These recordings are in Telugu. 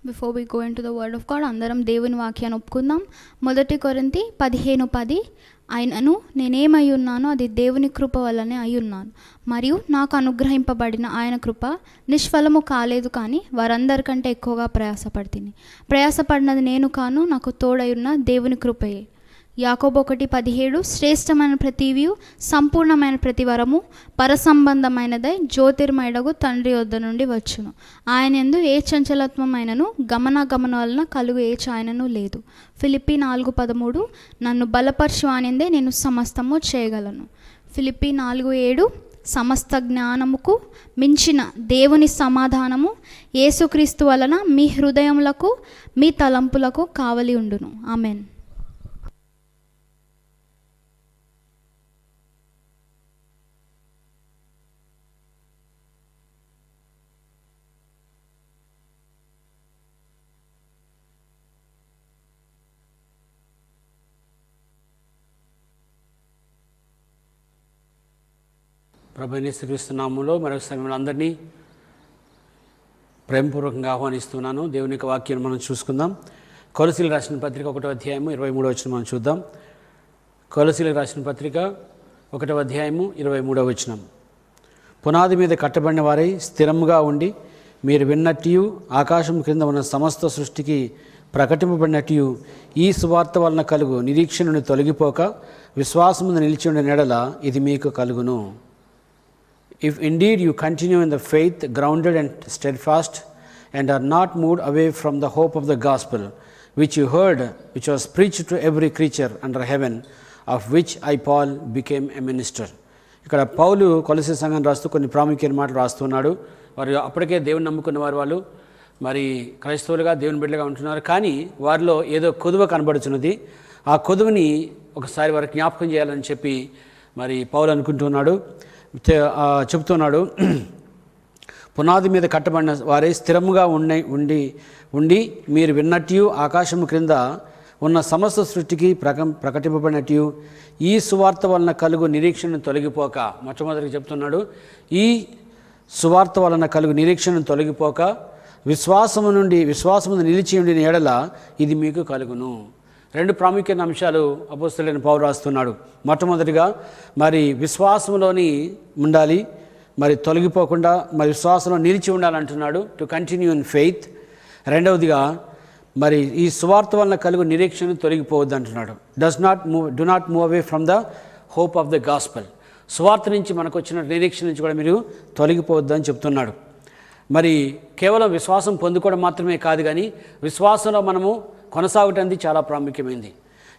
Before we go into the word of God అందరం దేవుని వాక్యాన్ని ఒప్పుకుందాం. 1 కొరింథీ 15:10 ఆయనను నేనేమై ఉన్నానో అది దేవుని కృప వల్లనే అయ్యున్నాను, మరియు నాకు అనుగ్రహింపబడిన ఆయన కృప నిష్ఫలము కాలేదు, కానీ వారందరికంటే ఎక్కువగా ప్రయాసపడినది నేను కాను, నాకు తోడయున్న దేవుని కృపయే. యాకోబు 1:17 శ్రేష్టమైన ప్రతివియు సంపూర్ణమైన ప్రతివరము పరసంబంధమైనదై జ్యోతిర్మయుడగు తండ్రి వద్ద నుండి వచ్చును. ఆయన యందు ఏ చంచలత్వమైనను గమనాగమన వలన కలుగు ఏ ఛాయనను లేదు. ఫిలిప్పీ 4:13 నన్ను బలపరచు వానిందే నేను సమస్తము చేయగలను. ఫిలిప్పీ 4:7 సమస్త జ్ఞానముకు మించిన దేవుని సమాధానము యేసుక్రీస్తు వలన మీ హృదయములకు మీ తలంపులకు కావలి ఉండును. ఆమెన్. ప్రభువైన యేసుక్రీస్తు నామములో మరొకసారి అందరినీ ప్రేమపూర్వకంగా ఆహ్వానిస్తున్నాను. దేవుని యొక్క వాక్యాన్ని మనం చూసుకుందాం. కొలసీలకు రాసిన పత్రిక 1వ అధ్యాయము 23వ వచనం మనం చూద్దాం. కొలసీలకు రాసిన పత్రిక 1వ అధ్యాయము 23వ వచనం. పునాది మీద కట్టబడిన వారై స్థిరముగా ఉండి మీరు విన్నట్టు ఆకాశం క్రింద ఉన్న సమస్త సృష్టికి ప్రకటింపబడినట్టు ఈ సువార్త వలన కలుగు నిరీక్షణను తొలగిపోక విశ్వాసముందు నిలిచి ఉండే నెడల ఇది మీకు కలుగును. If indeed you continue in the faith, grounded and steadfast, and are not moved away from the hope of the gospel, which you heard, which was preached to every creature under heaven, of which I, Paul, became a minister. ఇక్కడ పౌలు కొలసీ సంఘం రాస్తూ కొన్ని ప్రాముఖ్యమైన మాటలు రాస్తున్నాడు. వారు అప్పటికే దేవుని నమ్ముకున్న వాళ్ళు మరి క్రైస్తవులుగా దేవుని బిడ్డలుగా ఉంటున్నారు, కానీ వారిలో ఏదో కొదువ కనబడుతున్నది. ఆ కొదువుని ఒకసారి వారికి జ్ఞాపకం చేయాలని చెప్పి మరి పౌలు అనుకుంటున్నాడు, చెబుతున్నాడు. పునాది మీద కట్టబడిన వారే స్థిరముగా ఉండి మీరు విన్నట్టు ఆకాశము క్రింద ఉన్న సమస్త సృష్టికి ప్రకటింపబడినట్టు ఈ సువార్త వలన కలుగు నిరీక్షణను తొలగిపోక, మొట్టమొదటిగా చెప్తున్నాడు, ఈ సువార్త వలన కలుగు నిరీక్షణను తొలగిపోక విశ్వాసము నిలిచి ఉండిన ఎడల ఇది మీకు కలుగును. రెండు ప్రాముఖ్యమైన అంశాలు అపోస్తలుడైన పౌలు రాస్తున్నాడు. మొట్టమొదటిగా మరి విశ్వాసంలోని ఉండాలి, మరి తొలగిపోకుండా మరి విశ్వాసంలో నిలిచి ఉండాలంటున్నాడు, టు కంటిన్యూ ఇన్ ఫెయిత్. రెండవదిగా మరి ఈ సువార్త వలన కలుగు నిరీక్షణ తొలగిపోవద్దు అంటున్నాడు. Do not move away from the hope of the gospel. సువార్త నుంచి మనకు వచ్చిన నిరీక్షణ నుంచి కూడా మీరు తొలగిపోవద్దు అని చెప్తున్నాడు. మరి కేవలం విశ్వాసం పొందుకోవడం మాత్రమే కాదు, కానీ విశ్వాసంలో మనము కొనసాగటానికి చాలా ప్రాముఖ్యమైంది.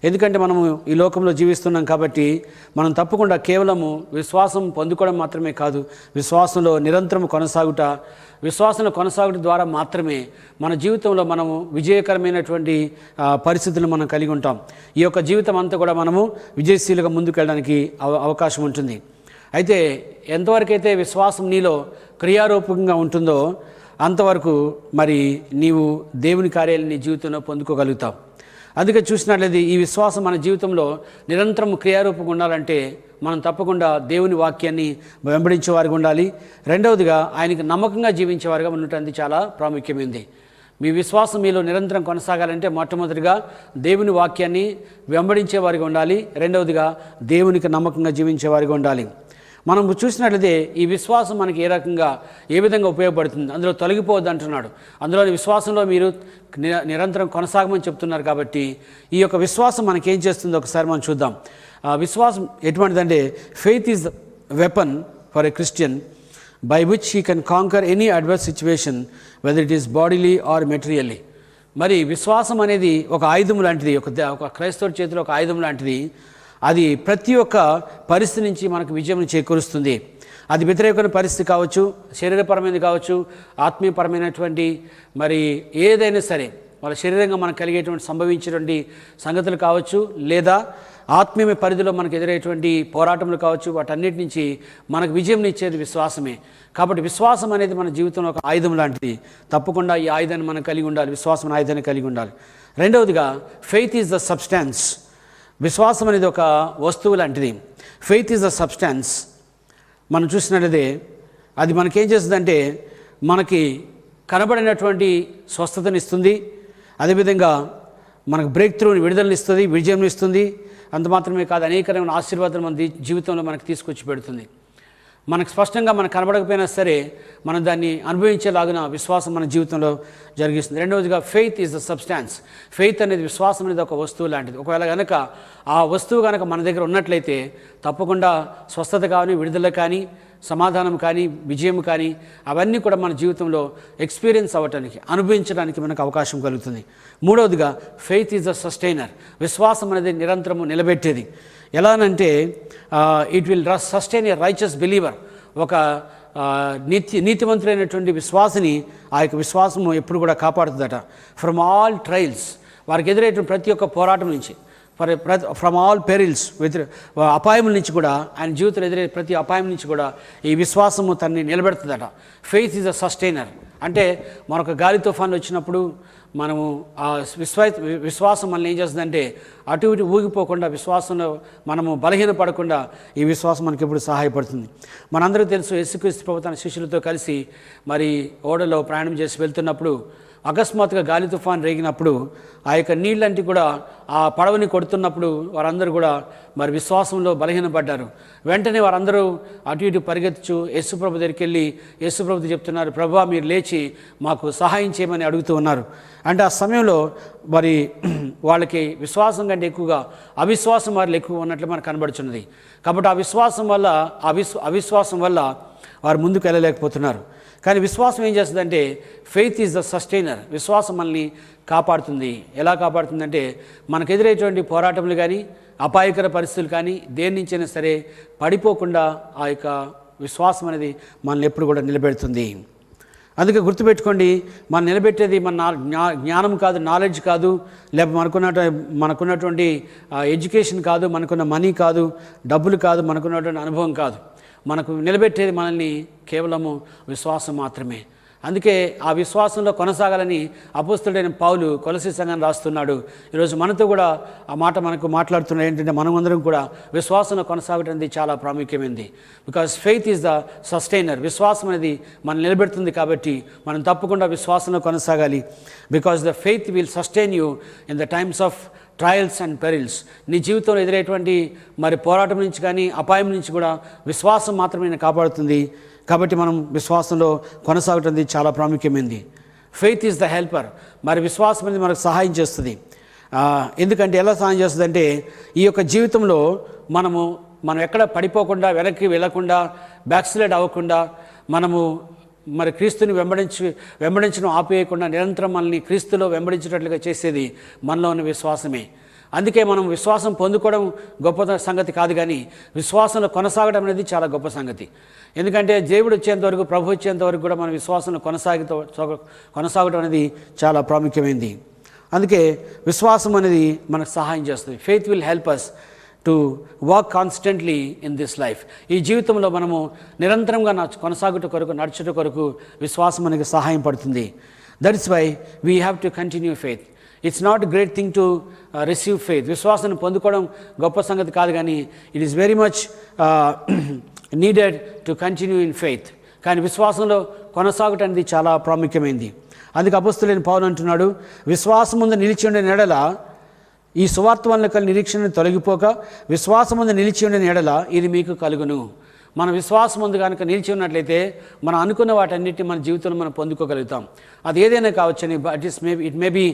ఎందుకంటే మనము ఈ లోకంలో జీవిస్తున్నాం కాబట్టి మనం తప్పకుండా కేవలము విశ్వాసం పొందుకోవడం మాత్రమే కాదు, విశ్వాసంలో నిరంతరం విశ్వాసంలో కొనసాగడం ద్వారా మాత్రమే మన జీవితంలో మనము విజయకరమైనటువంటి పరిస్థితులను మనం కలిగి ఉంటాం. ఈ యొక్క జీవితం అంతా కూడా మనము విజయశీలుగా ముందుకు వెళ్ళడానికి అవకాశం ఉంటుంది. అయితే ఎంతవరకైతే విశ్వాసం నీలో క్రియారూపకంగా ఉంటుందో అంతవరకు మరి నీవు దేవుని కార్యాలు నీ జీవితంలో పొందుకోగలుగుతావు. అందుకే చూసినట్లయితే ఈ విశ్వాసం మన జీవితంలో నిరంతరం క్రియారూపంగా ఉండాలంటే మనం తప్పకుండా దేవుని వాక్యాన్ని వెంబడించేవారిగా ఉండాలి. రెండవదిగా ఆయనకి నమ్మకంగా జీవించేవారిగా ఉండటానికి చాలా ప్రాముఖ్యమైంది. మీ విశ్వాసం మీలో నిరంతరం కొనసాగాలంటే మొట్టమొదటిగా దేవుని వాక్యాన్ని వెంబడించేవారిగా ఉండాలి. రెండవదిగా దేవునికి నమ్మకంగా జీవించేవారిగా ఉండాలి. మనం చూసినట్లయితే ఈ విశ్వాసం మనకి ఏ విధంగా ఉపయోగపడుతుంది, అందులో తొలగిపోవద్దు అంటున్నాడు. అందులో విశ్వాసంలో మీరు నిరంతరం కొనసాగమని చెప్తున్నారు. కాబట్టి ఈ యొక్క విశ్వాసం మనకి ఏం చేస్తుందో ఒకసారి మనం చూద్దాం. విశ్వాసం ఎటువంటిదంటే faith is the weapon for a Christian by which he can conquer any adverse situation whether it is bodily or materially. మరి విశ్వాసం అనేది ఒక ఆయుధం లాంటిది, ఒక క్రైస్తవుడి చేతిలో ఒక ఆయుధం లాంటిది. అది ప్రతి ఒక్క పరిస్థితి నుంచి మనకు విజయం చేకూరుస్తుంది. అది వ్యతిరేకమైన పరిస్థితి కావచ్చు, శరీరపరమైనది కావచ్చు, ఆత్మీయపరమైనటువంటి మరి ఏదైనా సరే వాళ్ళ శరీరంగా మనకు కలిగేటువంటి సంభవించేటువంటి సంగతులు కావచ్చు, లేదా ఆత్మీయ పరిధిలో మనకు ఎదురయ్యేటువంటి పోరాటములు కావచ్చు, వాటన్నిటి నుంచి మనకు విజయం ఇచ్చేది విశ్వాసమే. కాబట్టి విశ్వాసం అనేది మన జీవితంలో ఒక ఆయుధం లాంటిది. తప్పకుండా ఈ ఆయుధాన్ని మనం కలిగి ఉండాలి, విశ్వాసం ఆయుధాన్ని కలిగి ఉండాలి. రెండవదిగా ఫెయిత్ ఈజ్ ద సబ్స్టాన్స్. విశ్వాసం అనేది ఒక వస్తువు లాంటిది. Faith is the substance. మనం చూసినట్లయితే అది మనకేం చేస్తుందంటే మనకి కనబడినటువంటి స్వస్థతనిస్తుంది. అదేవిధంగా మనకు బ్రేక్ త్రూని విడుదలనిస్తుంది, విజయం ఇస్తుంది. అంత మాత్రమే కాదు, అనేకమైన ఆశీర్వాదాలు మన జీవితంలో మనకు తీసుకొచ్చి పెడుతుంది. మనకు స్పష్టంగా మనకు కనబడకపోయినా సరే మనం దాన్ని అనుభవించేలాగిన విశ్వాసం మన జీవితంలో జరిగిస్తుంది. రెండవదిగా faith is the substance. Faith అనేది, విశ్వాసం అనేది ఒక వస్తువు లాంటిది. ఒకవేళ కనుక ఆ వస్తువు కనుక మన దగ్గర ఉన్నట్లయితే తప్పకుండా స్వస్థత కానీ, విడుదల కానీ, సమాధానం కానీ, విజయం కానీ అవన్నీ కూడా మన జీవితంలో ఎక్స్పీరియన్స్ అవ్వటానికి, అనుభవించడానికి మనకు అవకాశం కలుగుతుంది. మూడవదిగా ఫెయిత్ ఈజ్ ద సస్టైనర్. విశ్వాసం అనేది నిరంతరము నిలబెట్టేది. ఎలానంటే it will sustain a righteous believer. ఒక నీతివంతులైనటువంటి విశ్వాసిని ఆ యొక్క విశ్వాసము ఎప్పుడు కూడా కాపాడుతుందట. ఫ్రమ్ ఆల్ ట్రయల్స్, వారికి ఎదురైనటువంటి ప్రతి ఒక్క పోరాటం నుంచి, ఫ్రమ్ ఆల్ పెరిల్స్, అపాయముల నుంచి కూడా, ఆయన జీవితంలో ఎదురైన ప్రతి అపాయం నుంచి కూడా ఈ విశ్వాసము తనని నిలబెడుతుందట. Faith is a sustainer. అంటే మనొక గాలి తుఫాన్లు వచ్చినప్పుడు మనము ఆ విశ్వాసం మనల్ని ఏం చేస్తుందంటే అటు ఇటు ఊగిపోకుండా, విశ్వాసంలో మనము బలహీనపడకుండా ఈ విశ్వాసం మనకి ఎప్పుడు సహాయపడుతుంది. మనందరికీ తెలుసు, యేసుక్రీస్తు ప్రభువు తన శిష్యులతో కలిసి మరి ఓడలో ప్రయాణం చేసి వెళ్తున్నప్పుడు అకస్మాత్తుగా గాలి తుఫాన్ రేగినప్పుడు ఆ యొక్క నీళ్ళంటి కూడా ఆ పడవని కొడుతున్నప్పుడు వారందరూ కూడా మరి విశ్వాసంలో బలహీనపడ్డారు. వెంటనే వారందరూ అటు ఇటు పరిగెత్తుచు యేసుప్రభు దగ్గరికి వెళ్ళి యేసుప్రభుతో చెప్తున్నారు, ప్రభువా మీరు లేచి మాకు సహాయం చేయమని అడుగుతూ ఉన్నారు. అంటే ఆ సమయంలో మరి వాళ్ళకి విశ్వాసం కంటే ఎక్కువగా అవిశ్వాసం వారిలో ఎక్కువ ఉన్నట్లు మనకు కనబడుచున్నది. కాబట్టి ఆ విశ్వాసం వల్ల, అవిశ్వాసం వల్ల వారు ముందుకు వెళ్ళలేకపోతున్నారు. కానీ విశ్వాసం ఏం చేస్తుందంటే ఫెయిత్ ఈజ్ ద సస్టైనర్. విశ్వాసం మనల్ని కాపాడుతుంది. ఎలా కాపాడుతుందంటే మనకు ఎదురైనటువంటి పోరాటములు కానీ, అపాయకర పరిస్థితులు కానీ, దేని నుంచైనా సరే పడిపోకుండా ఆ యొక్క విశ్వాసం అనేది మనల్ని ఎప్పుడు కూడా నిలబెడుతుంది. అందుకే గుర్తుపెట్టుకోండి, మనం నిలబెట్టేది మన జ్ఞానం కాదు, నాలెడ్జ్ కాదు, లేకపోతే మనకున్నటువంటి ఎడ్యుకేషన్ కాదు, మనకున్న మనీ కాదు, డబ్బులు కాదు, మనకున్నటువంటి అనుభవం కాదు. మనకు నిలబెట్టేది మనల్ని కేవలము విశ్వాసం మాత్రమే. అందుకే ఆ విశ్వాసంలో కొనసాగాలని అపోస్తలుడైన పౌలు కొలసీ సంఘాన్ని రాస్తున్నాడు. ఈరోజు మనతో కూడా ఆ మాట మనకు మాట్లాడుతున్నాడు. ఏంటంటే మనమందరం కూడా విశ్వాసంలో కొనసాగటం అనేది చాలా ప్రాముఖ్యమైనది. Because faith is the sustainer. విశ్వాసం అనేది మనం నిలబెడుతుంది కాబట్టి మనం తప్పకుండా విశ్వాసంలో కొనసాగాలి. Because the faith will sustain you in the times of trials and perils. నీ జీవితంలో ఎదురయ్యేటువంటి మరి పోరాటం నుంచి కానీ, అపాయం నుంచి కూడా విశ్వాసం మాత్రమే కాపాడుతుంది. కాబట్టి మనం విశ్వాసంలో కొనసాగటం చాలా ప్రాముఖ్యమైనది. Faith is the helper. మరి విశ్వాసం అనేది మనకు సహాయం చేస్తుంది. ఎందుకంటే ఎలా సహాయం చేస్తుంది అంటే ఈ యొక్క జీవితంలో మనం ఎక్కడ పడిపోకుండా, వెనక్కి వెళ్ళకుండా, బ్యాక్స్లైడ్ అవ్వకుండా, మనము మరి క్రీస్తుని వెంబడించడం ఆపేయకుండా నిరంతరం మనల్ని క్రీస్తులో వెంబడించేటట్లుగా చేసేది మనలో ఉన్న విశ్వాసమే. అందుకే మనం విశ్వాసం పొందుకోవడం గొప్ప సంగతి కాదు, కానీ విశ్వాసంలో కొనసాగడం అనేది చాలా గొప్ప సంగతి. ఎందుకంటే దేవుడు వచ్చేంత వరకు, ప్రభు వచ్చేంత వరకు కూడా మన విశ్వాసంలో కొనసాగడం అనేది చాలా ప్రాముఖ్యమైనది. అందుకే విశ్వాసం అనేది మనకు సహాయం చేస్తుంది. Faith will help us to work constantly in this life. ఈ జీవితంలో మనము నిరంతరంగా నడుచుట కొరకు విశ్వాసం మనకి సహాయం పడుతుంది. That is why we have to continue faith. It's not great thing to receive faith. విశ్వాసాన్ని పొందుకోవడం గొప్ప సంగతి కాదు, కానీ it is very much needed to continue in faith. కానీ విశ్వాసంలో కొనసాగటం అనేది చాలా ప్రాముఖ్యమైనది. అందుకే అపోస్తలుడైన పౌలు అంటున్నాడు, విశ్వాసం ముందు నిలిచి ఉండే ఎడల ఈ సువార్త వలన కలిగిన నిరీక్షణ తొలగిపోక విశ్వాసం ముందు నిలిచి ఉండే ఎడల ఇది మీకు కలుగును. మన విశ్వాసం ముందు కనుక నిలిచి ఉన్నట్లయితే మనం అనుకున్న వాటన్నిటిని మన జీవితంలో మనం పొందుకోగలుగుతాం. అది ఏదైనా కావచ్చని, it may be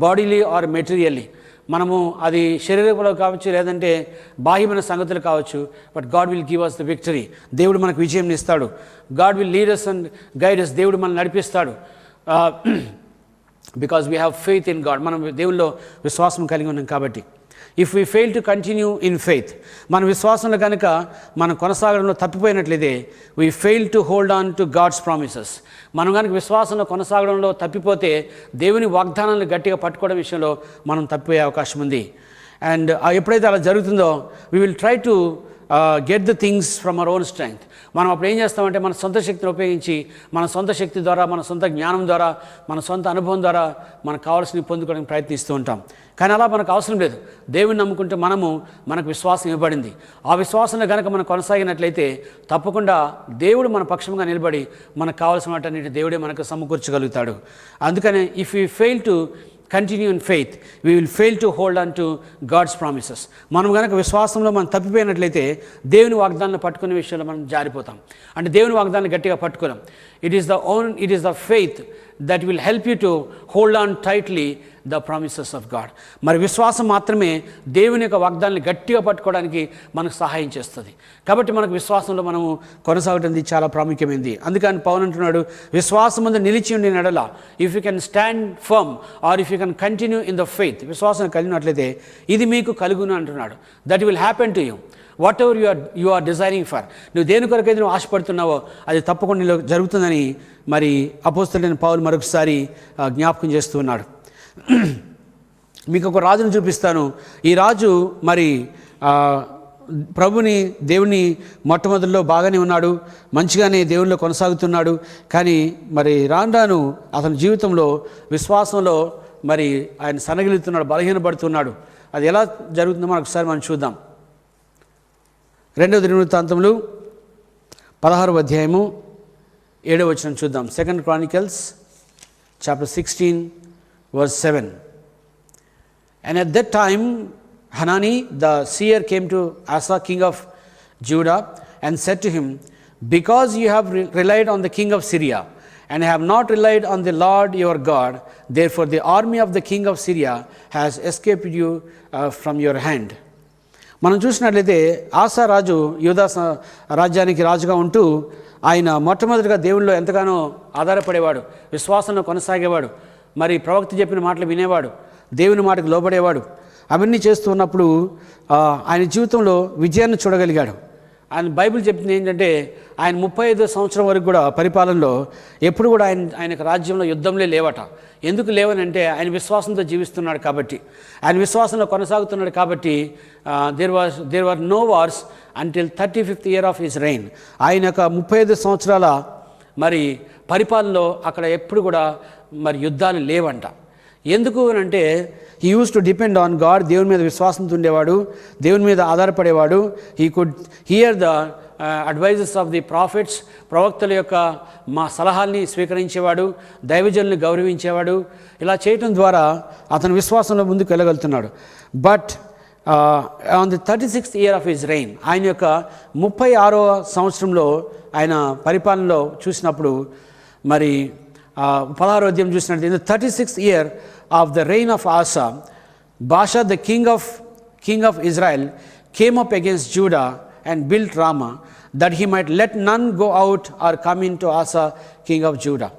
bodily or materially. మనము అది శరీరంలో కావచ్చు, లేదంటే బాహ్యమైన సంగతులు కావచ్చు. But God will give us the victory. దేవుడు మనకు విజయం ఇస్తాడు. God will lead us and guide us. దేవుడు మనల్ని నడిపిస్తాడు. Because we have faith in God. మనం దేవుల్లో విశ్వాసం కలిగి ఉన్నాం కాబట్టి. If we fail to continue in faith, మన విశ్వాసంలో కనుక మనం కొనసాగడంలో తప్పిపోయినట్లయితే we fail to hold on to God's promises. మనం కనుక విశ్వాసంలో కొనసాగడంలో తప్పిపోతే దేవుని వాగ్దానాలను గట్టిగా పట్టుకోవడం విషయంలో మనం తప్పిపోయే అవకాశం ఉంది. అండ్ ఎప్పుడైతే అలా జరుగుతుందో we will try to get the things from our own strength. మనం అప్పుడు ఏం చేస్తామంటే మన సొంత శక్తిని ఉపయోగించి, మన సొంత శక్తి ద్వారా, మన సొంత జ్ఞానం ద్వారా, మన సొంత అనుభవం ద్వారా మనకు కావాల్సినవి పొందుకోవడానికి ప్రయత్నిస్తూ ఉంటాం. కానీ అలా మనకు అవసరం లేదు. దేవుని నమ్ముకుంటే మనకు విశ్వాసం ఇవ్వబడింది. ఆ విశ్వాసంలో కనుక మనం కొనసాగినట్లయితే తప్పకుండా దేవుడు మన పక్షంగా నిలబడి మనకు కావాల్సిన వాటన్నిటి దేవుడే మనకు సమకూర్చగలుగుతాడు. అందుకనే if you fail to continue in faith, we will fail to hold on to God's promises. మనం కనుక విశ్వాసంలో మనం తప్పిపోయినట్లయితే దేవుని వాగ్దానాన్ని పట్టుకునే విషయంలో మనం జారిపోతాం. అంటే దేవుని వాగ్దానాన్ని గట్టిగా పట్టుకోలేం. It is the faith that will help you to hold on tightly the promises of God. మరి విశ్వాసం మాత్రమే దేవుని యొక్క వాగ్దానాన్ని గట్టిగా పట్టుకోవడానికి మనకు సహాయం చేస్తుంది. కాబట్టి మనకు విశ్వాసంలో మనము కొనసాగటం చాలా ప్రాముఖ్యమైనది. అందుకని పౌలు అంటున్నాడు, విశ్వాసం ముందు నిలిచి ఉండి నడల, if you can stand firm or if you can continue in the faith, విశ్వాసం కలిగినట్లయితే ఇది మీకు కలుగును అంటున్నాడు. That will happen to you whatever you are desiring for. నువ్వు దేని కొరకైతే నువ్వు ఆశపడుతున్నావో అది తప్పకుండా నీలో జరుగుతుందని మరి అపోస్తలుడైన పౌలు మరొకసారి జ్ఞాపకం చేస్తూ ఉన్నాడు. మీకు ఒక రాజును చూపిస్తాను. ఈ రాజు మరి ప్రభుని దేవుని మొట్టమొదటిలో బాగానే ఉన్నాడు, మంచిగానే దేవునిలో కొనసాగుతున్నాడు. కానీ మరి రాను అతని జీవితంలో విశ్వాసంలో మరి ఆయన సన్నగిలుతున్నాడు, బలహీనపడుతున్నాడు. అది ఎలా జరుగుతుందో ఒకసారి మనం చూద్దాం. 2వ దినవృత్తాంతములు 16వ అధ్యాయము 7వ వచనం చూద్దాం. 2 Chronicles chapter 16 verse 7. And at that time Hanani the seer came to Asa king of Judah and said to him, because you have relied on the king of Syria and have not relied on the Lord your God, therefore the army of the king of Syria has escaped you from your hand. మనం చూసినట్లయితే ఆసా రాజు యూదా రాజ్యానికి రాజుగా ఉంటూ ఆయన మొట్టమొదటిగా దేవునిలో ఎంతగానో ఆధారపడేవాడు, విశ్వాసంలో కొనసాగేవాడు, మరి ప్రవక్త చెప్పిన మాటలు వినేవాడు, దేవుని మాటకు లోబడేవాడు. అవన్నీ చేస్తూ ఉన్నప్పుడు ఆయన జీవితంలో విజయాన్ని చూడగలిగాడు. ఆయన బైబిల్ చెప్తుంది ఏంటంటే ఆయన 35 సంవత్సరం వరకు కూడా పరిపాలనలో ఎప్పుడు కూడా ఆయనకు రాజ్యంలో యుద్ధంలో లేవట. ఎందుకు లేవనంటే ఆయన విశ్వాసంతో జీవిస్తున్నాడు కాబట్టి, ఆయన విశ్వాసంలో కొనసాగుతున్నాడు కాబట్టి there were no wars until 35th year of his reign. ఆయన యొక్క 35 సంవత్సరాల మరి పరిపాలనలో అక్కడ ఎప్పుడు కూడా మరి యుద్ధాలు లేవంట. ఎందుకు అని అంటే he uses to depend on God. దేవుని మీద విశ్వాసంతో ఉండేవాడు, దేవుని మీద ఆధారపడేవాడు. He could hear the advises of the prophets, ప్రవక్తల యొక్క సలహాల్ని స్వీకరించేవాడు, దైవజనుల్ని గౌరవించేవాడు. ఇలా చేయటం ద్వారా అతని విశ్వాసంలో ముందుకు వెళ్ళగలుగుతున్నాడు. But on the 36th year of his reign, ఆయన యొక్క 36వ సంవత్సరంలో ఆయన పరిపాలనలో చూసినప్పుడు మరి 16వ అధ్యాయం చూసినట్టు in the 36th year of the rain of Asa, Basha the king of Israel came up against Judah and built Ramah, that he might let none go out or come into Asa king of Judah.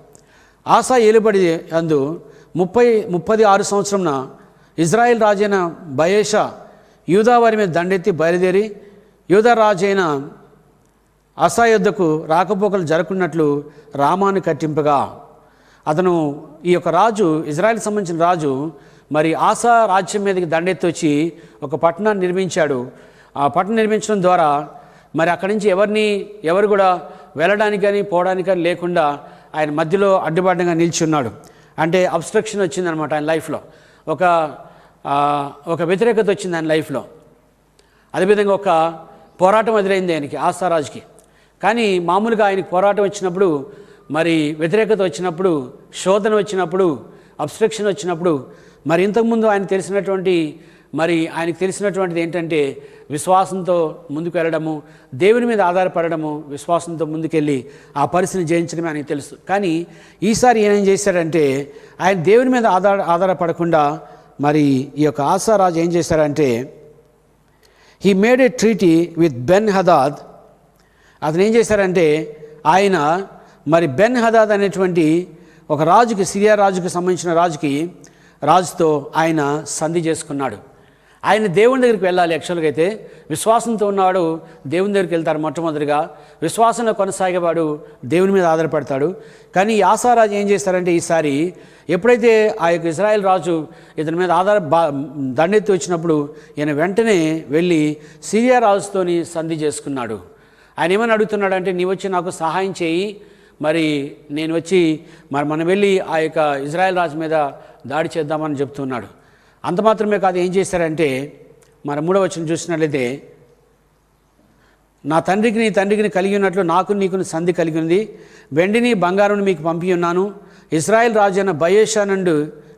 ఆసా ఏలుబడి అందు 36 సంవత్సరంన ఇజ్రాయెల్ రాజైన బయేషా యూదా వారి మీద దండెత్తి బయలుదేరి యూదా రాజైన ఆసా యొద్దకు రాకపోకలు జరగకున్నట్లు రామాను కట్టింపగా, అతను ఈ యొక్క రాజు, ఇజ్రాయెల్కి సంబంధించిన రాజు మరి ఆసా రాజ్యం మీదకి దండెత్తి వచ్చి ఒక పట్టణాన్ని నిర్మించాడు. ఆ పట్టణం నిర్మించడం ద్వారా మరి అక్కడి నుంచి ఎవరు కూడా వెళ్ళడానికి కానీ పోవడానికి కానీ లేకుండా ఆయన మధ్యలో అడ్డుబాటుగా నిలిచి ఉన్నాడు. అంటే అబ్స్ట్రక్షన్ వచ్చిందనమాట ఆయన లైఫ్లో, ఒక వ్యతిరేకత వచ్చింది ఆయన లైఫ్లో. అదేవిధంగా ఒక పోరాటం ఎదురైంది ఆయనకి, ఆసారాజుకి. కానీ మామూలుగా ఆయనకి పోరాటం వచ్చినప్పుడు, మరి వ్యతిరేకత వచ్చినప్పుడు, శోధన వచ్చినప్పుడు, అబ్స్ట్రక్షన్ వచ్చినప్పుడు, మరి ఇంతకుముందు ఆయనకు తెలిసినటువంటిది ఏంటంటే విశ్వాసంతో ముందుకు వెళ్ళడము, దేవుని మీద ఆధారపడము, విశ్వాసంతో ముందుకెళ్ళి ఆ పరిస్థితిని జయించడమే ఆయనకు తెలుసు. కానీ ఈసారి ఏం చేశాడంటే ఆయన దేవుని మీద ఆధారపడకుండా మరి ఈ యొక్క ఆసారాజు ఏం చేశాడంటే he made a treaty with Ben Hadad. అతను ఏం చేశారంటే ఆయన మరి బెన్ హదాద్ అనేటువంటి ఒక రాజుకి, సిరియా రాజుకి సంబంధించిన రాజుతో ఆయన సంధి చేసుకున్నాడు. ఆయన దేవుని దగ్గరికి వెళ్ళాలి. యాక్చువల్గా అయితే విశ్వాసంతో ఉన్నవాడు దేవుని దగ్గరికి వెళ్తారు మొట్టమొదటిగా. విశ్వాసంలో కొనసాగేవాడు దేవుని మీద ఆధారపడతాడు. కానీ ఈ ఆసారాజు ఏం చేస్తారంటే ఈసారి ఎప్పుడైతే ఆ యొక్క ఇజ్రాయెల్ రాజు ఇతని మీద దండెత్తి వచ్చినప్పుడు ఈయన వెంటనే వెళ్ళి సిరియా రాజుతోని సంధి చేసుకున్నాడు. ఆయన ఏమని అడుగుతున్నాడంటే, నీవు వచ్చి నాకు సహాయం చేయి, మరి నేను వచ్చి మనం వెళ్ళి ఆ యొక్క ఇజ్రాయెల్ రాజు మీద దాడి చేద్దామని చెప్తున్నాడు. అంత మాత్రమే కాదు, ఏం చేశారంటే మన 3వ వచనం చూసినట్లయితే, నా తండ్రికి నీ తండ్రికి కలిగి ఉన్నట్లు నాకు నీకు సంధి కలిగి ఉంది, వెండిని బంగారుని మీకు పంపి ఉన్నాను. ఇజ్రాయెల్ రాజు అయిన బయేషా నుండి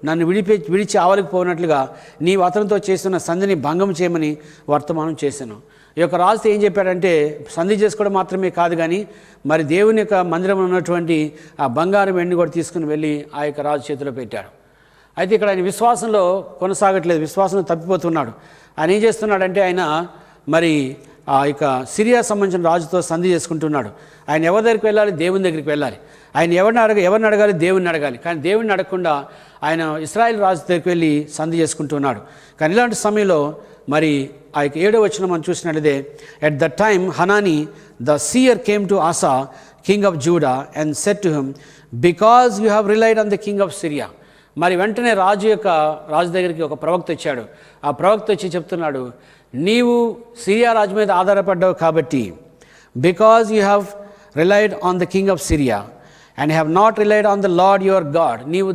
నన్ను విడిచి ఆవలికి పోయినట్లుగా నీవు అతనితో చేస్తున్న సంధిని భంగం చేయమని వర్తమానం చేశాను. ఈ యొక్క రాజుతో ఏం చెప్పాడంటే, సంధి చేసుకోవడం మాత్రమే కాదు కానీ మరి దేవుని యొక్క మందిరంలో ఉన్నటువంటి ఆ బంగారం వెండి కూడా తీసుకుని వెళ్ళి ఆ యొక్క రాజు చేతిలో పెట్టాడు. అయితే ఇక్కడ ఆయన విశ్వాసంలో కొనసాగట్లేదు, విశ్వాసంలో తప్పిపోతున్నాడు. ఆయన ఏం చేస్తున్నాడంటే, ఆయన మరి ఆ యొక్క సిరియా సంబంధించిన రాజుతో సంధి చేసుకుంటున్నాడు. ఆయన ఎవరి దగ్గరికి వెళ్ళాలి? దేవుని దగ్గరికి వెళ్ళాలి. ఆయన ఎవరిని అడగాలి? దేవుని అడగాలి. కానీ దేవుని అడగకుండా ఆయన ఇశ్రాయేల్ రాజు దగ్గరికి వెళ్ళి సంధి చేసుకుంటున్నాడు. కానీ ఇలాంటి సమయంలో మరి ఆ యొక్క 7వ వచనం మనం చూసినట్లయితే, at the time Hanani the seer came to Asa king of Judah and said to him, because you have relied on the king of Syria. మరి వెంటనే రాజు దగ్గరికి ఒక ప్రవక్త వచ్చాడు. ఆ ప్రవక్త వచ్చి చెప్తున్నాడు, నీవు సిరియా రాజు మీద ఆధారపడ్డావు కాబట్టి, because you have relied on the king of Syria and have not relied on the lord your God. నీవు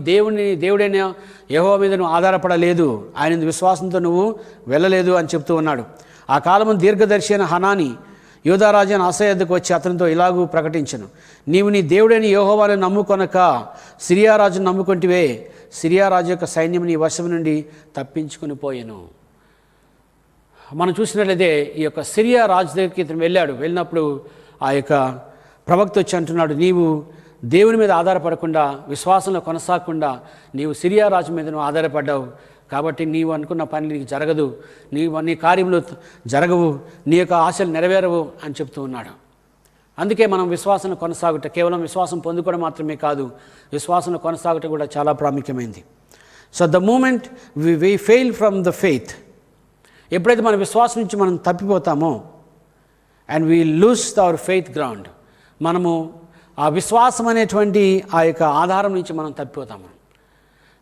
దేవుడైన యెహోవా మీద నువ్వు ఆధారపడలేదు, ఆయన విశ్వాసంతో నువ్వు వెళ్ళలేదు అని చెప్తూ ఉన్నాడు. ఆ కాలము దీర్ఘదర్శి అయిన హనాని యూదారాజు అయిన ఆసా యొద్దకు వచ్చి అతనితో ఇలాగూ ప్రకటించను, నీవు నీ దేవుడైన యెహోవాను నమ్ముకొనక సిరియా రాజును నమ్ముకుంటివే, సిరియా రాజు యొక్క సైన్యం నీ వశం నుండి తప్పించుకుని పోయెను. మనం చూసినట్లయితే ఈ యొక్క సిరియా రాజు దగ్గరికి ఇతను వెళ్ళినప్పుడు ఆ యొక్క ప్రవక్త వచ్చి అంటున్నాడు, నీవు దేవుని మీద ఆధారపడకుండా విశ్వాసంలో కొనసాగకుండా నీవు సిరియా రాజు మీద నువ్వు ఆధారపడ్డావు కాబట్టి నీవు అనుకున్న పని నీకు జరగదు, నీ కార్యములు జరగవు, నీ యొక్క ఆశలు నెరవేరవు అని చెప్తూ ఉన్నాడు. అందుకే మనం విశ్వాసంలో కొనసాగుట, కేవలం విశ్వాసం పొందుకోవడం మాత్రమే కాదు, విశ్వాసంలో కొనసాగుట కూడా చాలా ప్రాముఖ్యమైంది. So the moment we fail from the faith, ఎప్పుడైతే మన విశ్వాసం నుంచి మనం తప్పిపోతామో and we lose our faith ground, మనము ఆ విశ్వాసం అనేటువంటి ఆ యొక్క ఆధారం నుంచి మనం తప్పిపోతాము.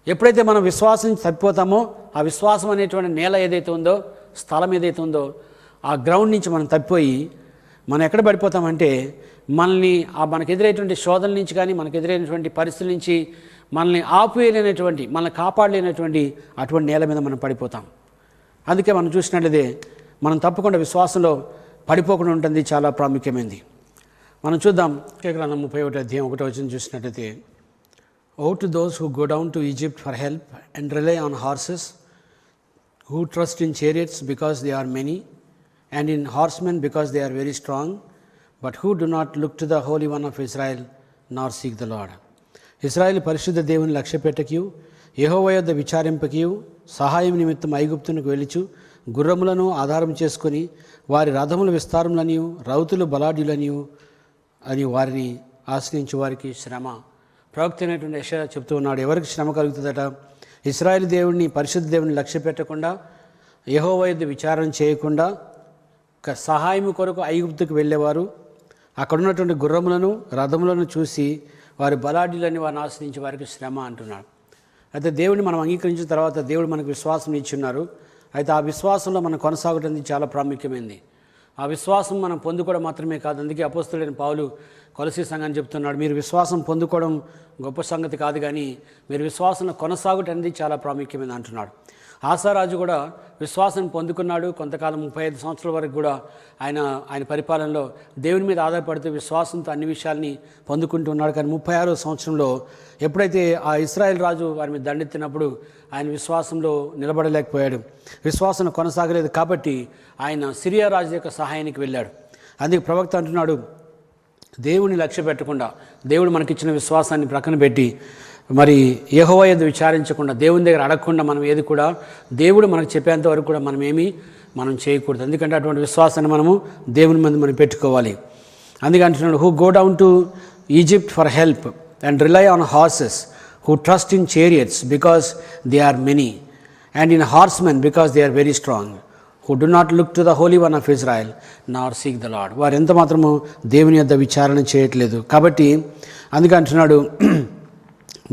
ఎప్పుడైతే మనం విశ్వాసం నుంచి తప్పిపోతామో ఆ విశ్వాసం అనేటువంటి నేల ఏదైతే ఉందో, స్థలం ఏదైతే ఉందో, ఆ గ్రౌండ్ నుంచి మనం తప్పిపోయి మనం ఎక్కడ పడిపోతామంటే మనకు ఎదురైనటువంటి శోధన నుంచి కానీ మనకు ఎదురైనటువంటి పరిస్థితుల నుంచి మనల్ని ఆపువేయలేనటువంటి, మనల్ని కాపాడలేనటువంటి అటువంటి నేల మీద మనం పడిపోతాం. అందుకే మనం చూసినట్లయితే మనం తప్పకుండా విశ్వాసంలో పడిపోకుండా ఉంటుంది, చాలా ప్రాముఖ్యమైనది. మనం చూద్దాం గ్రంథం 31వ అధ్యాయం 1వ వచనం చూసినట్లయితే, woe to those who go down to Egypt for help and rely on horses, who trust in chariots because they are many and in horsemen because they are very strong, but who do not look to the Holy One of Israel nor seek the Lord. ఇశ్రాయేలు పరిశుద్ధ దేవుని లక్ష్యపెట్టకియు యెహోవా యొద్ద విచారింపకియు సహాయం నిమిత్తం ఐగుప్తునకు వెలుచు గుర్రములను ఆధారం చేసుకొని వారి రథముల విస్తారములనియు రౌతులు బలాఢ్యులనియు అని వారిని ఆశ్రయించే వారికి శ్రమ. ప్రవక్త అయినటువంటి యెషయా చెప్తూ ఉన్నాడు, ఎవరికి శ్రమ కలుగుతుందట? ఇశ్రాయేలు దేవుడిని, పరిశుద్ధ దేవుని లక్ష్య పెట్టకుండా, యెహోవా యొద్ద విచారణ చేయకుండా సహాయం కొరకు ఐగుప్తుకు వెళ్ళేవారు అక్కడ ఉన్నటువంటి గుర్రములను రథములను చూసి వారి బలాఢ్యులని వారిని ఆశ్రయించే వారికి శ్రమ అంటున్నాడు. అయితే దేవుడిని మనం అంగీకరించిన తర్వాత దేవుడు మనకు విశ్వాసం ఇచ్చున్నారు. అయితే ఆ విశ్వాసంలో మనం కొనసాగడం చాలా ప్రాముఖ్యమైనది. ఆ విశ్వాసం మనం పొందుకోవడం మాత్రమే కాదు. అందుకే అపోస్తలుడైన పౌలు కొలసీ సంఘాన్ని చెప్తున్నాడు, మీరు విశ్వాసం పొందుకోవడం గొప్ప సంగతి కాదు కానీ మీరు విశ్వాసంలో కొనసాగటం అనేది చాలా ప్రాముఖ్యమైనది అంటున్నాడు. ఆసారాజు కూడా విశ్వాసం పొందుకున్నాడు. కొంతకాలం 35 సంవత్సరాల వరకు కూడా ఆయన పరిపాలనలో దేవుని మీద ఆధారపడుతూ విశ్వాసంతో అన్ని విషయాల్ని పొందుకుంటూ ఉన్నాడు. కానీ 36వ సంవత్సరంలో ఎప్పుడైతే ఆ ఇశ్రాయేల్ రాజు వారి మీద దండెత్తినప్పుడు ఆయన విశ్వాసంలో నిలబడలేకపోయాడు, విశ్వాసం కొనసాగలేదు. కాబట్టి ఆయన సిరియా రాజు యొక్క సహాయానికి వెళ్ళాడు. అందుకే ప్రవక్త అంటున్నాడు, దేవుని లక్ష్య పెట్టకుండా, దేవుడు మనకిచ్చిన విశ్వాసాన్ని ప్రక్కన పెట్టి మరి యెహోవా యొద్ద విచారించకుండా, దేవుని దగ్గర అడగకుండా మనం ఏది కూడా దేవుడు మనకు చెప్పేంత వరకు కూడా మనం చేయకూడదు. ఎందుకంటే అటువంటి విశ్వాసాన్ని మనము దేవుని మీద మనం పెట్టుకోవాలి. అందుకే అంటున్నాడు, who go down to Egypt for help and rely on horses, who trust in chariots because they are many and in horsemen, because they are very strong, who do not look to the Holy One of Israel, nor seek the Lord. వారు ఎంత మాత్రము దేవుని యొద్ద విచారణ చేయట్లేదు. కాబట్టి అందుకే అంటున్నాడు,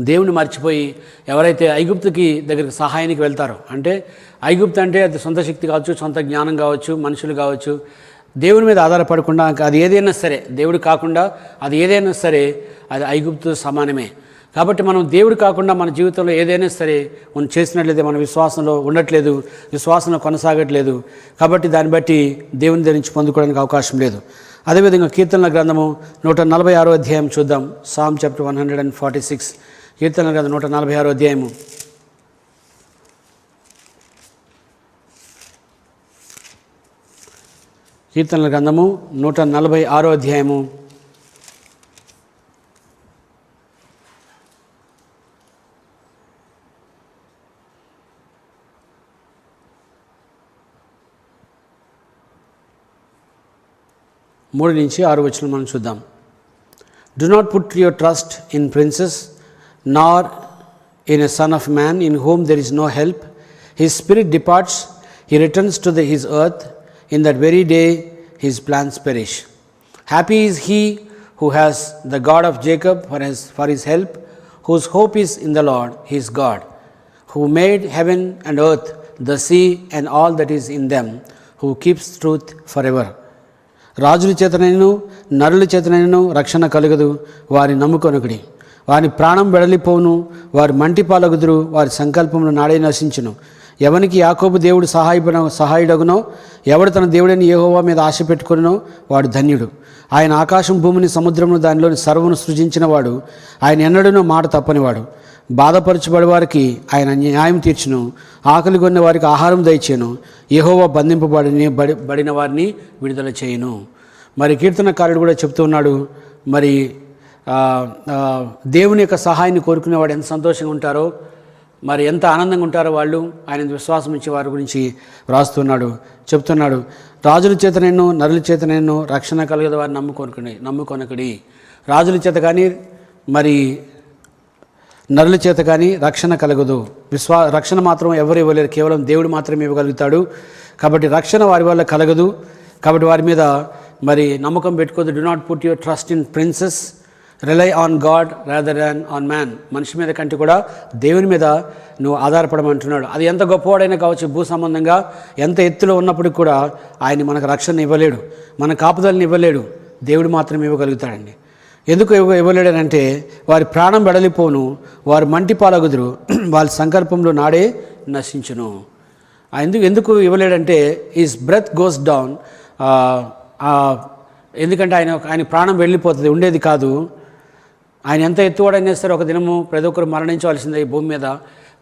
దేవుని మర్చిపోయి ఎవరైతే ఐగుప్తుకి దగ్గరికి సహాయానికి వెళ్తారో, అంటే ఐగుప్తు అంటే అది సొంత శక్తి కావచ్చు, సొంత జ్ఞానం కావచ్చు, మనుషులు కావచ్చు, దేవుని మీద ఆధారపడకుండా అది ఏదైనా సరే, దేవుడు కాకుండా అది ఏదైనా సరే అది ఐగుప్తు సమానమే. కాబట్టి మనం దేవుడు కాకుండా మన జీవితంలో ఏదైనా సరే మనం చేసినట్లయితే మన విశ్వాసంలో ఉండట్లేదు, విశ్వాసంలో కొనసాగట్లేదు. కాబట్టి దాన్ని బట్టి దేవుని దగ్గర నుంచి పొందుకోవడానికి అవకాశం లేదు. అదేవిధంగా కీర్తనల గ్రంథము 146 అధ్యాయం చూద్దాం. సామ్ చాప్టర్ 146, కీర్తనల గ్రంథం 146 అధ్యాయము. కీర్తనల గ్రంథము 146 అధ్యాయము 3 నుంచి 6 వచనం మనం చూద్దాం. Do not put your trust in princes, nor in a son of man in whom there is no help. His spirit departs, he returns to his earth. In that very day his plans perish. Happy is he who has the God of Jacob for his help, whose hope is in the Lord his God, who made heaven and earth, the sea and all that is in them, who keeps truth forever. రాజుల చేతనైనను నరుల చేతనైనను రక్షణ కలుగదు, వారి నమ్ముకొనకుడి. వారి ప్రాణం వెడలిపోవును, వారి మంటి పాలగుదురు, వారి సంకల్పములు నాడే నశించును. ఎవనికి యాకోబు దేవుడు సహాయుడగునో, ఎవడు తన దేవుడైన యెహోవా మీద ఆశ పెట్టుకునో వాడు ధన్యుడు. ఆయన ఆకాశం భూమిని సముద్రమును దానిలోని సర్వమును సృజించిన వాడు. ఆయన ఎన్నడూనూ మాట తప్పనివాడు. బాధపరచబడి వారికి ఆయన న్యాయం తీర్చును, ఆకలి కొన్న వారికి ఆహారం దయచేయను. యెహోవా బడిన వారిని విడుదల చేయును. మరి కీర్తనకారుడు కూడా చెప్తూ ఉన్నాడు, మరి దేవుని యొక్క సహాయాన్ని కోరుకునేవాడు ఎంత సంతోషంగా ఉంటారో, మరి ఎంత ఆనందంగా ఉంటారో వాళ్ళు, ఆయన విశ్వాసం ఇచ్చే వారి గురించి వ్రాస్తున్నాడు, చెప్తున్నాడు. రాజుల చేతనైనను నరుల చేతనైనను రక్షణ కలగదు వారిని నమ్ముకొనకడి. రాజుల చేత కానీ మరి నరుల చేత కానీ రక్షణ కలగదు. రక్షణ మాత్రం ఎవరు ఇవ్వలేరు, కేవలం దేవుడు మాత్రమే ఇవ్వగలుగుతాడు. కాబట్టి రక్షణ వారి వల్ల కలగదు. కాబట్టి వారి మీద మరి నమ్మకం పెట్టుకోదు. Do not put your trust in princes, rely on God rather than on man. మనిషి మీద కంటే కూడా దేవుని మీద నువ్వు ఆధారపడమంటున్నాడు. అది ఎంత గొప్పవాడైనా కావచ్చు, భూ సంబంధంగా ఎంత ఎత్తులో ఉన్నప్పటికీ కూడా ఆయన మనకు రక్షణ ఇవ్వలేడు, మన కాపుదలని ఇవ్వలేడు. దేవుడు మాత్రమే ఇవ్వగలుగుతాడండి. ఎందుకు ఇవ్వలేడనంటే వారి ప్రాణం వెడలిపోను, వారు మంటి పాలగుదురు, వాళ్ళ సంకల్పంలో నాడే నశించును. ఎందుకు ఇవ్వలేడంటే ఈజ్ బ్రెత్ గోస్ డౌన్. ఎందుకంటే ఆయన ప్రాణం వెళ్ళిపోతుంది, ఉండేది కాదు. ఆయన ఎంత ఎత్తువాడైనా సరే ఒక దినము ప్రతి ఒక్కరు మరణించవలసిందే ఈ భూమి మీద.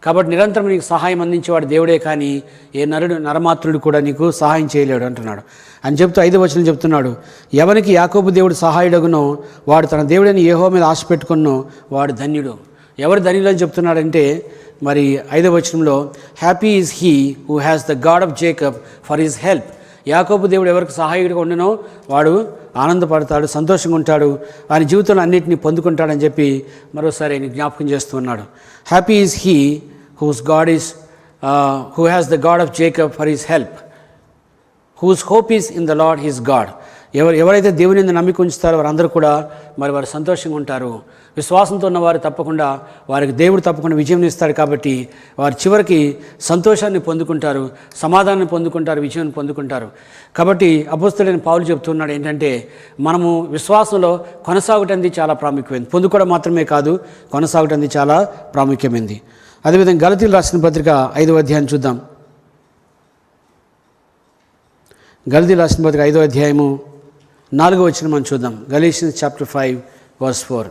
కాబట్టి నిరంతరం నీకు సహాయం అందించేవాడు దేవుడే, కానీ ఏ నరమాత్రుడు కూడా నీకు సహాయం చేయలేడు అంటున్నాడు. అని చెప్తూ 5వ వచనం చెప్తున్నాడు, ఎవరికి యాకోబు దేవుడు సహాయుడగునో వాడు తన దేవుడైన యెహోవా మీద ఆశ పెట్టుకున్నో వాడు ధన్యుడు. ఎవరు ధన్యుడు అని చెప్తున్నాడంటే మరి 5వ వచనంలో happy is he who has the God of Jacob for his help. యాకోబు దేవుడు ఎవరికి సహాయుడిగా ఉండనో వాడు ఆనందపడతాడు, సంతోషంగా ఉంటాడు, ఆయన జీవితంలో అన్నింటినీ పొందుకుంటాడని చెప్పి మరోసారి ఆయన జ్ఞాపకం చేస్తూ ఉన్నాడు. Happy is he whose God is who has the God of Jacob for his help, whose hope is in the Lord his God. ఎవరైతే దేవుని నమ్మిక ఉంచుతారో వారందరూ కూడా మరి వారు సంతోషంగా ఉంటారు. విశ్వాసంతో ఉన్నవారు తప్పకుండా వారికి దేవుడు తప్పకుండా విజయం ఇస్తాడు. కాబట్టి వారు చివరికి సంతోషాన్ని పొందుకుంటారు, సమాధానాన్ని పొందుకుంటారు, విజయాన్ని పొందుకుంటారు. కాబట్టి అపోస్తలుడైన పౌలు చెప్తున్నాడు ఏంటంటే మనము విశ్వాసంలో కొనసాగటం చాలా ప్రాముఖ్యమైనది. పొందుకోవడం మాత్రమే కాదు, కొనసాగటం చాలా ప్రాముఖ్యమైనది. అదేవిధంగా గలతీయులకు రాసిన పత్రిక 5వ అధ్యాయం చూద్దాం. గలతీయులకు రాసిన పత్రిక 5వ అధ్యాయము 4వ వచనం మనం చూద్దాం. గలీషియన్స్ చాప్టర్ 5 verse 4.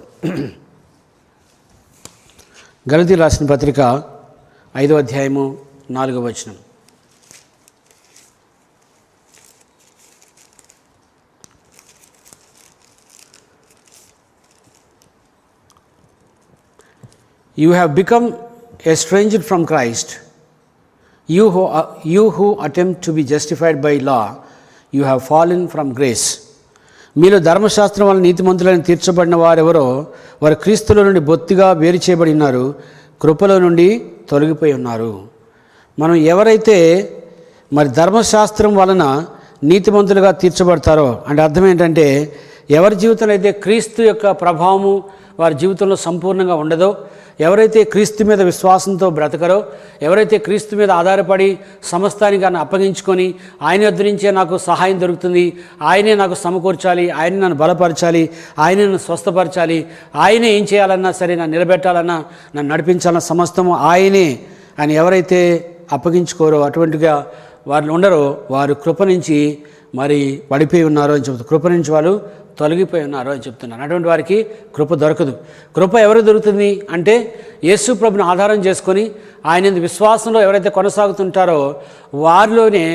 గలతీయులకు రాసిన పత్రిక 5వ అధ్యాయము 4వ వచనం. You have become a stranger from Christ. You who attempt to be justified by law, you have fallen from grace. మీలో ధర్మశాస్త్రం వల్ల నీతిమంతులను తీర్చబడిన వారెవరో వారు క్రీస్తులో నుండి బొత్తిగా వేరు చేయబడి ఉన్నారు, కృపలో నుండి తొలగిపోయి ఉన్నారు. మనం ఎవరైతే మరి ధర్మశాస్త్రం వలన నీతిమంతులుగా తీర్చబడతారో అంటే అర్థం ఏంటంటే, ఎవరి జీవితంలో అయితే క్రీస్తు యొక్క ప్రభావము వారి జీవితంలో సంపూర్ణంగా ఉండదో, ఎవరైతే క్రీస్తు మీద విశ్వాసంతో బ్రతకరో, ఎవరైతే క్రీస్తు మీద ఆధారపడి సమస్తానికి ఆయన అప్పగించుకొని ఆయన యొద్ద నుంచే నాకు సహాయం దొరుకుతుంది, ఆయనే నాకు సమకూర్చాలి, ఆయనే నన్ను బలపరచాలి, ఆయనే నన్ను స్వస్థపరచాలి, ఆయనే ఏం చేయాలన్నా సరే నన్ను నిలబెట్టాలన్నా నన్ను నడిపించాలన్న సమస్తము ఆయనే అని ఎవరైతే అప్పగించుకోరో, అటువంటిగా వారు ఉండరో, వారు కృప నుంచి మరి పడిపోయి ఉన్నారో అని చెబుతారు. కృప నుంచి వాళ్ళు తొలగిపోయి ఉన్నారో అని చెప్తున్నారు. అటువంటి వారికి కృప దొరకదు. కృప ఎవరు దొరుకుతుంది అంటే, యేసు ప్రభుని ఆధారం చేసుకొని ఆయన విశ్వాసంలో ఎవరైతే కొనసాగుతుంటారో వారిలోనే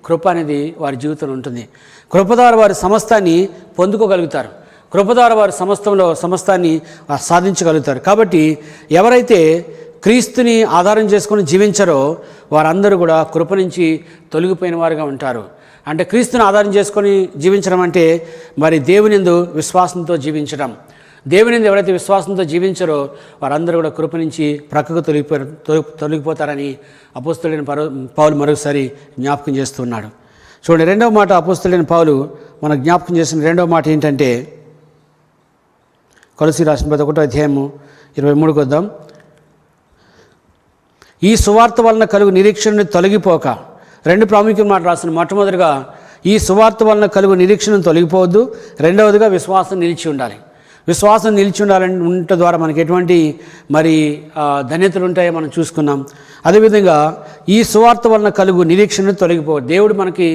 కృప అనేది వారి జీవితంలో ఉంటుంది. కృప ద్వారా వారి సమస్తాన్ని పొందుకోగలుగుతారు. కృప ద్వారా వారి సమస్తాన్ని సాధించగలుగుతారు. కాబట్టి ఎవరైతే క్రీస్తుని ఆధారం చేసుకొని జీవించారో వారందరూ కూడా కృప నుంచి తొలగిపోయిన వారుగా ఉంటారు. అంటే క్రీస్తుని ఆధారం చేసుకొని జీవించడం అంటే మరి దేవుని యందు విశ్వాసంతో జీవించడం. దేవుని యందు ఎవరైతే విశ్వాసంతో జీవించారో వారందరూ కూడా కృప నుంచి ప్రక్కకు తొలగిపోతారని అపోస్తలుడైన పౌలు మరొకసారి జ్ఞాపకం చేస్తున్నాడు. చూడండి, రెండవ మాట అపోస్తలుడైన పౌలు మనకు జ్ఞాపకం చేసిన రెండవ మాట ఏంటంటే, కొలస్సీ రాసిన 11వ అధ్యాయము 23కి వద్దాం. ఈ సువార్త వలన కలుగు నిరీక్షణను తొలగిపోక, రెండు ప్రాముఖ్యమైన మాట రాసిన. మొట్టమొదటిగా ఈ సువార్త వలన కలుగు నిరీక్షణను తొలగిపోవద్దు, రెండవదిగా విశ్వాసం నిలిచి ఉండాలి. విశ్వాసం నిలిచి ఉండాలని ఉండటం ద్వారా మనకి ఎటువంటి మరి ధన్యతలు ఉంటాయో మనం చూసుకున్నాం. అదేవిధంగా ఈ సువార్త వలన కలుగు నిరీక్షణను తొలగిపోవద్దు. దేవుడు మనకి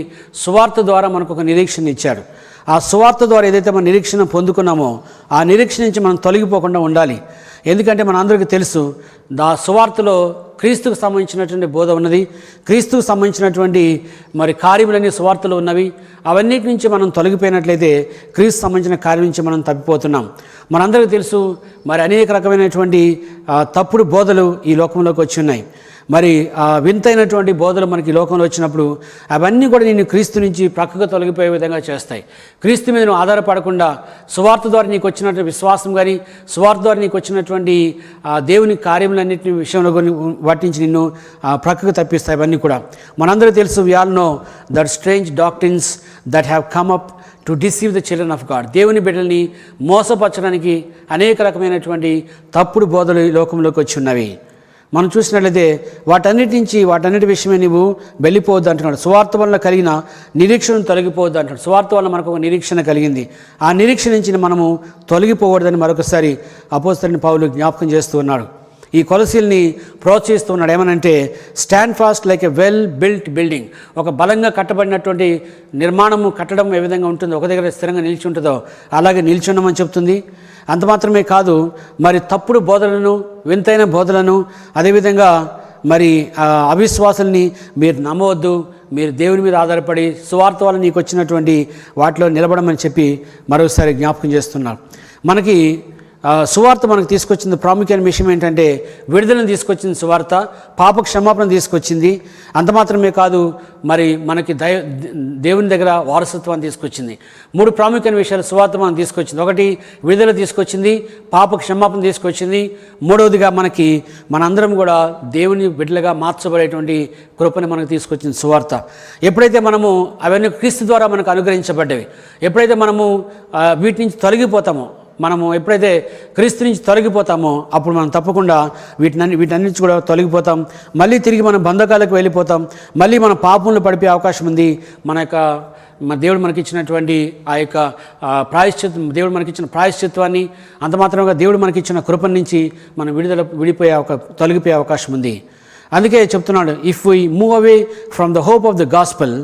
సువార్త ద్వారా మనకు ఒక నిరీక్షణ ఇచ్చాడు. ఆ సువార్త ద్వారా ఏదైతే మనం నిరీక్షణ పొందుకున్నామో ఆ నిరీక్షణ నుంచి మనం తొలగిపోకుండా ఉండాలి. ఎందుకంటే మనందరికీ తెలుసు, సువార్తలో క్రీస్తుకు సంబంధించినటువంటి బోధ ఉన్నది, క్రీస్తుకు సంబంధించినటువంటి మరి కార్యములన్నీ సువార్తలో ఉన్నవి. అవన్నిటి నుంచి మనం తొలగిపోయినట్లయితే క్రీస్తు సంబంధించిన కార్యం నుంచి మనం తప్పిపోతున్నాం. మనందరికీ తెలుసు, మరి అనేక రకమైనటువంటి తప్పుడు బోధలు ఈ లోకంలోకి వచ్చి ఉన్నాయి. మరి వింతైనటువంటి బోధలు మనకి లోకంలో వచ్చినప్పుడు అవన్నీ కూడా నేను క్రీస్తు నుంచి ప్రక్కగా తొలగిపోయే విధంగా చేస్తాయి. క్రీస్తు మీద నువ్వు ఆధారపడకుండా సువార్త ద్వారా నీకు వచ్చినటువంటి విశ్వాసం కానీ, సువార్త ద్వారా నీకు వచ్చినటువంటి దేవుని కార్యములన్నింటినీ విషయంలో వాటి నుంచి నిన్ను ప్రక్కకు తప్పిస్తాయి. అవన్నీ కూడా మనందరూ తెలుసు. We all know that strange doctrines that have come up to deceive the children of God. దేవుని బిడ్డల్ని మోసపరచడానికి అనేక రకమైనటువంటి తప్పుడు బోధలు ఈ లోకంలోకి వచ్చి ఉన్నవి. మనం చూసినట్లయితే వాటన్నిటి విషయమే నువ్వు వెళ్ళిపోవద్దు అంటున్నాడు. సువార్త వలన కలిగిన నిరీక్షణను తొలగిపోవద్దు అంటున్నాడు. సువార్త వలన మనకు ఒక నిరీక్షణ కలిగింది. ఆ నిరీక్షణ నుంచి మనము తొలగిపోకూడదని మరొకసారి అపోస్తలుడైన పౌలు జ్ఞాపకం చేస్తూ ఉన్నాడు. ఈ కొలసీల్ని ప్రోత్సహిస్తూ ఉన్నాడు. ఏమనంటే, stand fast like a well built building. ఒక బలంగా కట్టబడినటువంటి నిర్మాణము కట్టడం ఏ విధంగా ఉంటుందో, ఒక దగ్గర స్థిరంగా నిలిచి ఉంటుందో అలాగే నిలిచి ఉండమని చెప్తుంది. అంత మాత్రమే కాదు, మరి తప్పుడు బోధలను, వింతైన బోధలను, అదేవిధంగా మరి అవిశ్వాసాలని మీరు నమ్మవద్దు. మీరు దేవుని మీద ఆధారపడి సువార్త వల్ల నీకు వచ్చినటువంటి వాటిలో నిలబడమని చెప్పి మరోసారి జ్ఞాపకం చేస్తున్నారు. మనకి సువార్త మనకు తీసుకొచ్చింది ప్రాముఖ్యమైన విషయం ఏంటంటే, విడుదలను తీసుకొచ్చింది సువార్త, పాప క్షమాపణ తీసుకొచ్చింది. అంత మాత్రమే కాదు, మరి మనకి దేవుని దగ్గర వారసత్వాన్ని తీసుకొచ్చింది. 3 ప్రాముఖ్యమైన విషయాలు సువార్త మనం తీసుకొచ్చింది. ఒకటి, విడుదల తీసుకొచ్చింది, పాప క్షమాపణ తీసుకొచ్చింది. మూడవదిగా మనందరం కూడా దేవుని బిడ్డలుగా మార్చబడేటువంటి కృపని మనకు తీసుకొచ్చింది సువార్త. ఎప్పుడైతే మనము అవన్నీ క్రీస్తు ద్వారా మనకు అనుగ్రహించబడ్డవి, ఎప్పుడైతే మనము వీటి నుంచి తొలగిపోతామో, మనము ఎప్పుడైతే క్రీస్తు నుంచి తొలగిపోతామో అప్పుడు మనం తప్పకుండా వీటన్నించి కూడా తొలగిపోతాం. మళ్ళీ తిరిగి మనం బంధకాలకు వెళ్ళిపోతాం. మళ్ళీ మన పాపంలో పడిపోయే అవకాశం ఉంది. దేవుడు మనకిచ్చినటువంటి ఆ యొక్క దేవుడు మనకిచ్చిన ప్రాయశ్చిత్వాన్ని, అంత మాత్రంగా దేవుడు మనకిచ్చిన కృప నుంచి మనం తొలగిపోయే అవకాశం ఉంది. అందుకే చెప్తున్నాడు, if we move away from the hope of the gospel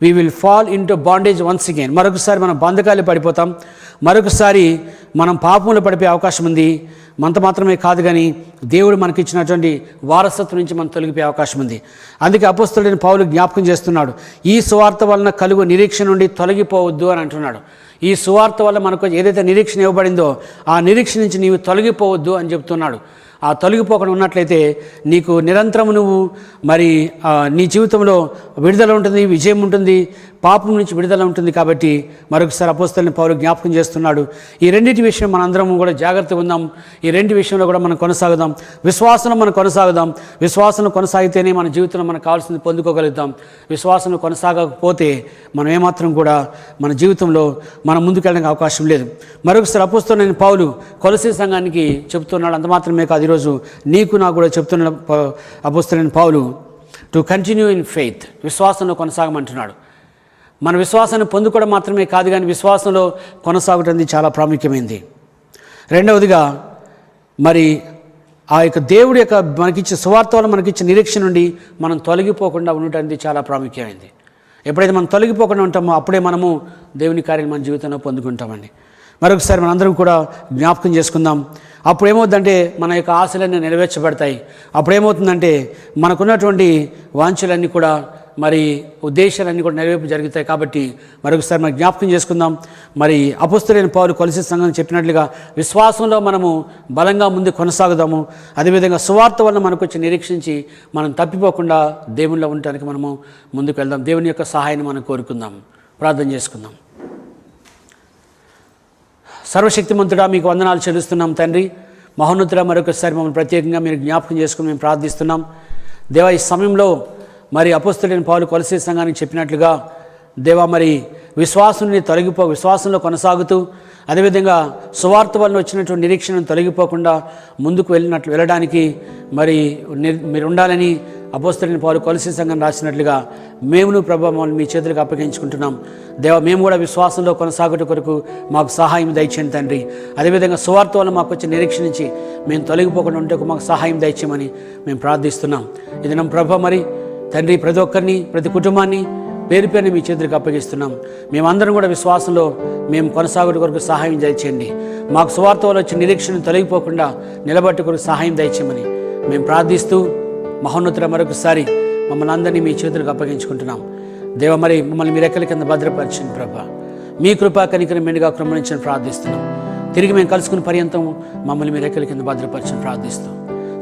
we will fall into bondage once again. మరొకసారి మనం బంధకాలు పడిపోతాం. మరొకసారి మనం పాపంలో పడిపోయే అవకాశం ఉంది. అంత మాత్రమే కాదు, కానీ దేవుడు మనకిచ్చినటువంటి వారసత్వం నుంచి మనం తొలగిపోయే అవకాశం ఉంది. అందుకే అపోస్తలుడైన పౌలు జ్ఞాపకం చేస్తున్నాడు, ఈ సువార్త వలన కలుగు నిరీక్షణ నుండి తొలగిపోవద్దు అని అంటున్నాడు. ఈ సువార్త వల్ల మనకు ఏదైతే నిరీక్షణ ఇవ్వబడిందో ఆ నిరీక్షణ నుంచి నీవు తొలగిపోవద్దు అని చెప్తున్నాడు. ఆ తొలగిపోకుండా ఉన్నట్లయితే నీకు నిరంతరం నువ్వు మరి నీ జీవితంలో విడుదల ఉంటుంది, విజయం ఉంటుంది, పాపం నుంచి విడుదల ఉంటుంది. కాబట్టి మరొకసారి అపోస్తలుడైన పౌలు జ్ఞాపకం చేస్తున్నాడు. ఈ రెండింటి విషయం మనందరం కూడా జాగ్రత్తగా ఉందాం. ఈ రెండు విషయంలో కూడా మనం కొనసాగుదాం. విశ్వాసంలో మనం కొనసాగుదాం. విశ్వాసంలో కొనసాగితేనే మన జీవితంలో మనకు కావాల్సింది పొందుకోగలుగుతాం. విశ్వాసంలో కొనసాగకపోతే మనం ఏమాత్రం కూడా మన జీవితంలో మనం ముందుకెళ్ళడానికి అవకాశం లేదు. మరొకసారి అపోస్తలుడైన పౌలు కొలసీ సంఘానికి చెప్తున్నాడు. అంత మాత్రమే కాదు, ఈరోజు నీకు నాకు కూడా చెప్తున్న అపోస్తలుడైన పౌలు టు కంటిన్యూ ఇన్ ఫెయిత్, విశ్వాసంలో కొనసాగమంటున్నాడు. మన విశ్వాసాన్ని పొందుకోవడం మాత్రమే కాదు, కానీ విశ్వాసంలో కొనసాగటం చాలా ప్రాముఖ్యమైనది. రెండవదిగా మరి ఆ యొక్క దేవుడి యొక్క మనకిచ్చే సువార్త వల్ల మనకిచ్చే నిరీక్షణ నుండి మనం తొలగిపోకుండా ఉండటం చాలా ప్రాముఖ్యమైనది. ఎప్పుడైతే మనం తొలగిపోకుండా ఉంటామో అప్పుడే మనము దేవుని కార్యం మన జీవితంలో పొందుకుంటామండి. మరొకసారి మనందరం కూడా జ్ఞాపకం చేసుకుందాం. అప్పుడు ఏమవుతుందంటే మన యొక్క ఆశలన్నీ నెరవేర్చబడతాయి. అప్పుడు ఏమవుతుందంటే మనకున్నటువంటి వాంఛలన్నీ కూడా మరి ఉద్దేశాలన్నీ కూడా నెరవేర్పు జరుగుతాయి. కాబట్టి మరొకసారి మనం జ్ఞాపకం చేసుకుందాం. మరి అపోస్తలుడైన పౌలు కొలసీ సంఘం చెప్పినట్లుగా విశ్వాసంలో మనము బలంగా ముందు కొనసాగుదాము. అదేవిధంగా సువార్త వల్ల మనకు వచ్చి నిరీక్షించి మనం తప్పిపోకుండా దేవునిలో ఉండటానికి మనము ముందుకు వెళ్దాం. దేవుని యొక్క సహాయాన్ని మనం కోరుకుందాం. ప్రార్థన చేసుకుందాం. సర్వశక్తిమంతుడా, మీకు వందనాలు చెల్లిస్తున్నాం తండ్రి. మహోన్నతుడా, మరొకసారి మమ్మల్ని ప్రత్యేకంగా మీరు జ్ఞాపకం చేసుకుని మేము ప్రార్థిస్తున్నాం. దేవా, ఈ సమయంలో మరి అపోస్తలుడైన పౌలు కొలసీ సంఘానికి చెప్పినట్లుగా దేవా, మరి విశ్వాసంలో కొనసాగుతూ అదేవిధంగా సువార్త వలన వచ్చినటువంటి నిరీక్షణను తొలగిపోకుండా ముందుకు వెళ్ళడానికి మరి మీరు ఉండాలని అపోస్తలుడైన పౌలు కొలసీ సంఘం రాసినట్లుగా మేమును ప్రభు మమ్మల్ని మీ చేతులకు అప్పగించుకుంటున్నాం. దేవా, మేము కూడా విశ్వాసంలో కొనసాగుట కొరకు మాకు సహాయం దయచేయండి తండ్రి. అదేవిధంగా సువార్త వల్ల మాకు వచ్చే నిరీక్షణ నుంచి మేము తొలగిపోకుండా ఉంటే మాకు సహాయం దయచేయమని మేము ప్రార్థిస్తున్నాం. ఇది నమ్మ ప్రభు మరి తండ్రి, ప్రతి ఒక్కరిని, ప్రతి కుటుంబాన్ని పేరు పేరుని మీ చేతులకు అప్పగిస్తున్నాం. మేమందరం కూడా విశ్వాసంలో మేము కొనసాగుట కొరకు సహాయం దయచేయండి. మాకు సువార్త వల్ల వచ్చే నిరీక్షణ తొలగిపోకుండా నిలబట్టు కొరకు సహాయం దయచేయమని మేము ప్రార్థిస్తూ మహోన్నతుడ మరొకసారి మమ్మల్ని అందరినీ మీ చేతులకు అప్పగించుకుంటున్నాం. దేవ, మరి మమ్మల్ని మీ రెక్కల కింద భద్రపరిచింది ప్రభా. మీ కృపా కనికరం మెండుగా కృమణించని ప్రార్థిస్తున్నాం. తిరిగి మేము కలుసుకున్న పర్యంతం మమ్మల్ని మీ రెక్కల కింద భద్రపరిచని ప్రార్థిస్తూ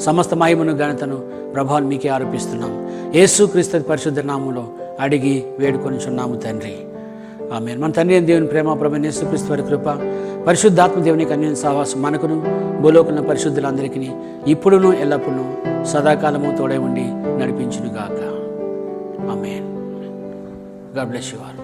సమస్త మహిమను ఘనతను ప్రభావం మీకే ఆరోపిస్తున్నాం. యేసు క్రీస్తు పరిశుద్ధ నామములో అడిగి వేడుకొనిచున్నాము తండ్రి, ఆమేన్. మన తండ్రి అయిన దేవుని ప్రేమ, ప్రభువైన యేసు క్రీస్తు వారి కృప, పరిశుద్ధాత్మ దేవుని అన్యోన్య సహవాసం మనకును భూలోకున్న పరిశుద్ధులందరికీ ఇప్పుడును ఎల్లప్పుడూ సదాకాలము తోడై ఉండి నడిపించునుగాక. Amen. God bless you all.